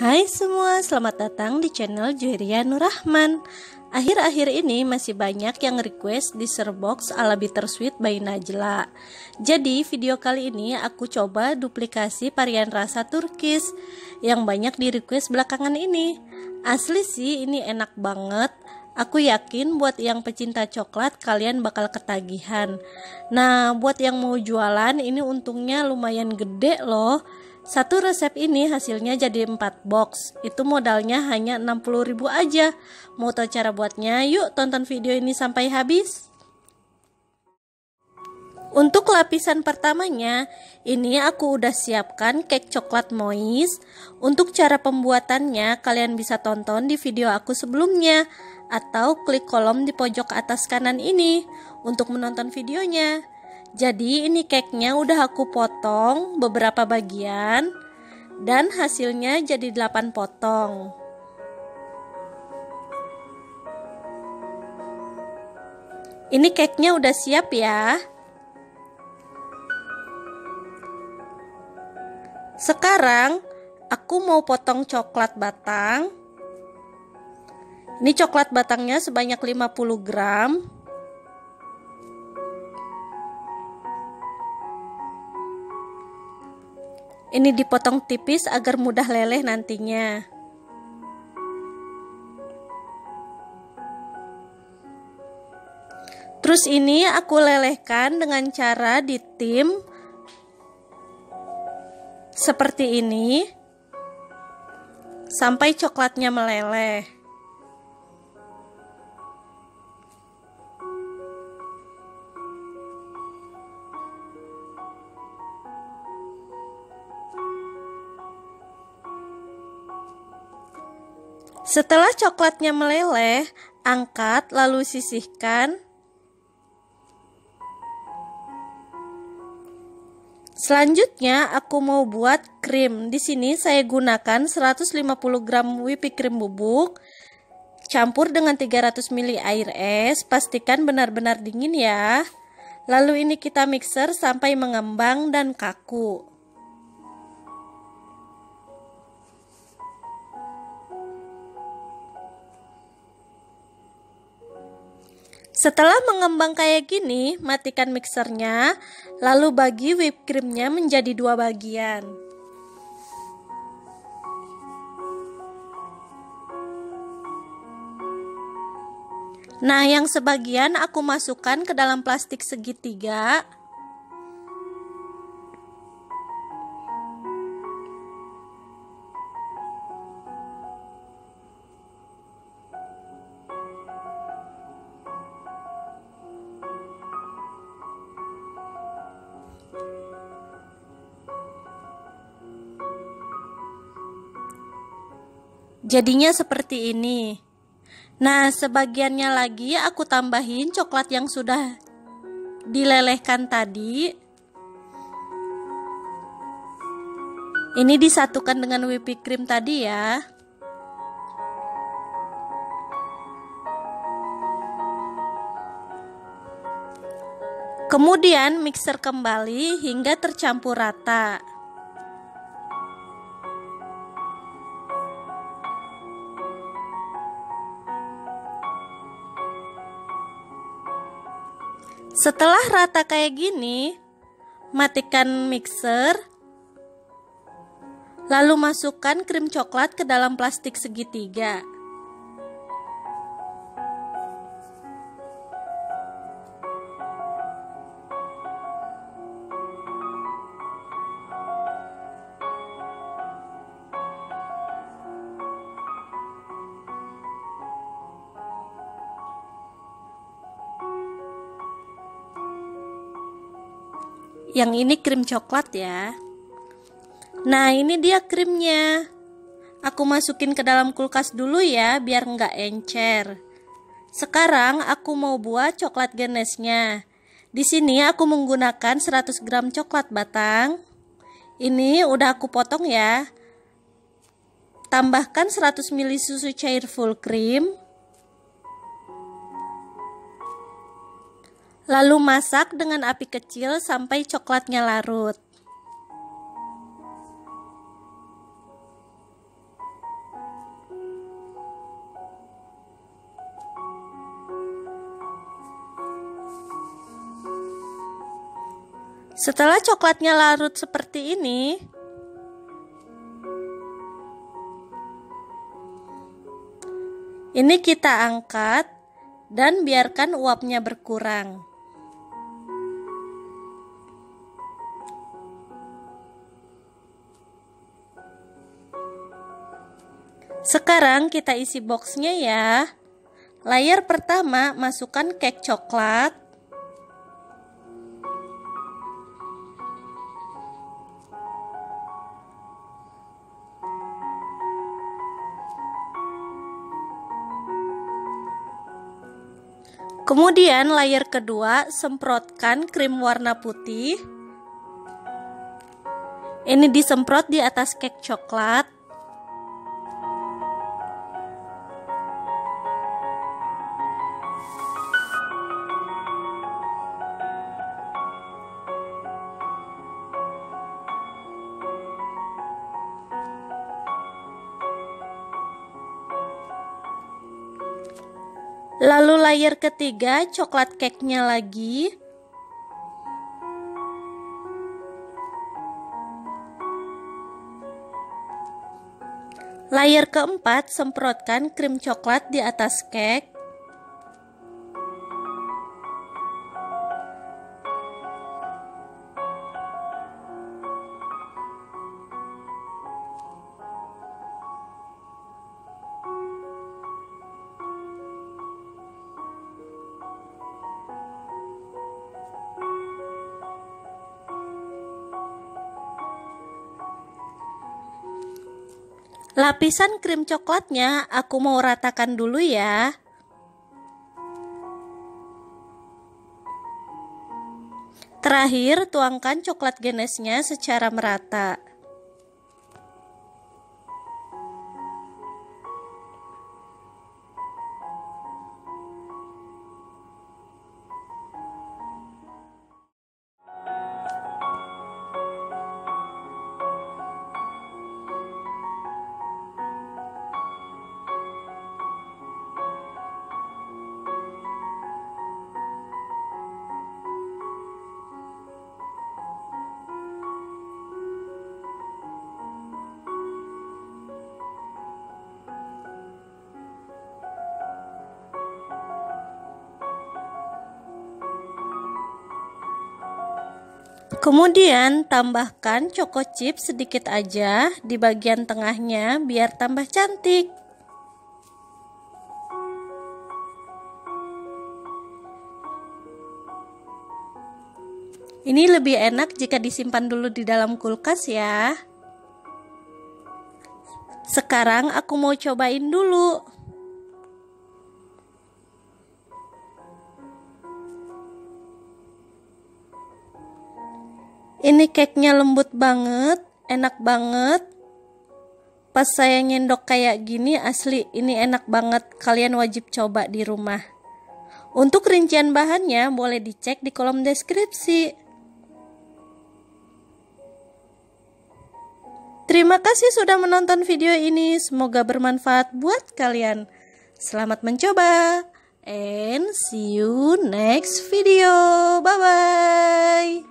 Hai semua, selamat datang di channel Juheria Nur Rahman. Akhir-akhir ini masih banyak yang request dessert box ala bittersweet by Najla. Jadi video kali ini aku coba duplikasi varian rasa Turkish yang banyak di request belakangan ini. Asli sih ini enak banget. Aku yakin buat yang pecinta coklat kalian bakal ketagihan. Nah, buat yang mau jualan ini untungnya lumayan gede loh. Satu resep ini hasilnya jadi 4 box. Itu modalnya hanya 60.000 aja. Mau tahu cara buatnya? Yuk tonton video ini sampai habis. Untuk lapisan pertamanya, ini aku udah siapkan cake coklat moist. Untuk cara pembuatannya, kalian bisa tonton di video aku sebelumnya atau klik kolom di pojok atas kanan ini untuk menonton videonya. Jadi ini cake-nya udah aku potong beberapa bagian dan hasilnya jadi 8 potong. Ini cake-nya udah siap ya. Sekarang aku mau potong coklat batang. Ini coklat batangnya sebanyak 50 gram. Ini dipotong tipis agar mudah leleh nantinya. Terus ini aku lelehkan dengan cara ditim seperti ini sampai coklatnya meleleh. Setelah coklatnya meleleh, angkat lalu sisihkan. Selanjutnya aku mau buat krim. Di sini saya gunakan 150 gram whipping cream bubuk campur dengan 300 ml air es. Pastikan benar-benar dingin ya. Lalu ini kita mixer sampai mengembang dan kaku. Setelah mengembang kayak gini, matikan mixernya, lalu bagi whipped creamnya menjadi 2 bagian. Nah, yang sebagian aku masukkan ke dalam plastik segitiga. Jadinya seperti ini. Nah, sebagiannya lagi aku tambahin coklat yang sudah dilelehkan tadi. Ini disatukan dengan whipping cream tadi ya. Kemudian mixer kembali hingga tercampur rata. Setelah rata kayak gini, matikan mixer. Lalu masukkan krim coklat ke dalam plastik segitiga. Yang ini krim coklat ya. Nah, ini dia krimnya. Aku masukin ke dalam kulkas dulu ya, biar nggak encer. Sekarang aku mau buat coklat ganesnya. Di sini aku menggunakan 100 gram coklat batang. Ini udah aku potong ya. Tambahkan 100 ml susu cair full cream. Lalu masak dengan api kecil sampai coklatnya larut. Setelah coklatnya larut seperti ini kita angkat dan biarkan uapnya berkurang. Sekarang kita isi boxnya ya. Layer pertama masukkan cake coklat. Kemudian layer kedua semprotkan krim warna putih. Ini disemprot di atas cake coklat. Lalu layer ketiga coklat cake-nya lagi. Layer keempat semprotkan krim coklat di atas cake. Lapisan krim coklatnya aku mau ratakan dulu ya. Terakhir, tuangkan coklat ganesnya secara merata. Kemudian tambahkan choco chip sedikit aja di bagian tengahnya biar tambah cantik. Ini lebih enak jika disimpan dulu di dalam kulkas ya. Sekarang aku mau cobain dulu. Ini cake-nya lembut banget, enak banget. Pas saya nyendok kayak gini, asli ini enak banget. Kalian wajib coba di rumah. Untuk rincian bahannya boleh dicek di kolom deskripsi. Terima kasih sudah menonton video ini. Semoga bermanfaat buat kalian. Selamat mencoba and see you next video. Bye bye.